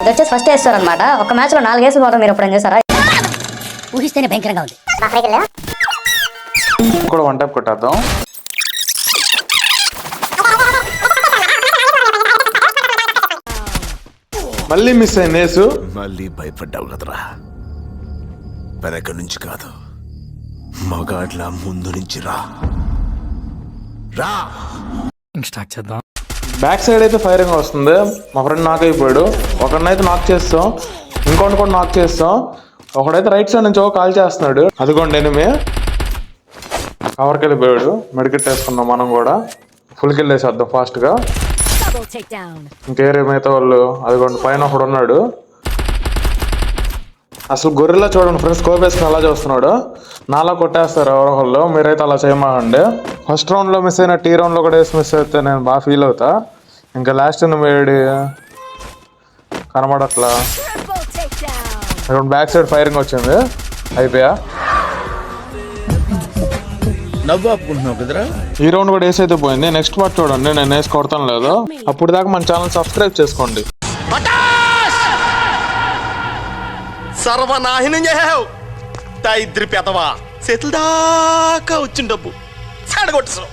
ఇది వచ్చేసి ఫస్ట్ వేస్తారు అనమాట. ఒక మ్యాచ్ లో 4 వేసులు పోతాం. మీరు ఎప్పుడైనా చేస్తారా? ఊహిస్తేనే భయంకరంగా ఉంది. కూడా వన్ టైప్ కొట్టేద్దాం. మళ్ళీ మిస్ అయింది నేసు. మళ్ళీ భయపడ్డావు కదరా. వెనక నుంచి కాదు, మగాడ్లా ముందు నుంచి రా. స్టార్ట్ చేద్దాం. బ్యాక్ సైడ్ అయితే ఫైరింగ్ వస్తుంది. మా ఫ్రెండ్ నాక్ అయిపోయాడు. ఒకడినైతే నాక్ చేస్తాం, ఇంకొకటి కూడా నాక్ చేస్తాం. ఒకడైతే రైట్ సైడ్ నుంచి కాల్ చేస్తున్నాడు. అదిగోండి ఎనిమి కవర్కి వెళ్ళిపోయాడు. మెడికెట్ వేసుకున్నాం మనం కూడా. ఫుల్ కిల్ వేసేద్దాం ఫాస్ట్గా. ఇంకేరే మిగతా వాళ్ళు అదిగోండి పైన ఒకడు ఉన్నాడు. అసలు గొర్రెలా చూడండి ఫ్రెండ్స్, స్కోప్ వేసుకుని అలా చూస్తున్నాడు. నాలా కొట్టేస్తారు ఎవరో వాళ్ళు. మీరైతే అలా చేయమాకండి. ఫస్ట్ రౌండ్లో మిస్ అయిన టీ రౌండ్లో కూడా వేసి మిస్ అయితే నేను బాగా ఫీల్ అవుతా. ఇంకా లాస్ట్ వేడి కనబడట్లా. బ్యాక్ సైడ్ ఫైరింగ్ వచ్చింది. అయిపోయా. నవ్వాపుకుంటున్నావు కదరా. ఈ రౌండ్ కూడా వేసి అయితే పోయింది. నెక్స్ట్ పార్ట్ చూడండి, నేను వేసి కొడతాను లేదు. అప్పుడు దాకా మన ఛానల్ సబ్స్క్రైబ్ చేసుకోండి. సర్వనాశనం చేసావు. ఇద్దరి పెదవా చేతుల దాకా వచ్చిన డబ్బు చెడగొట్టేసావు.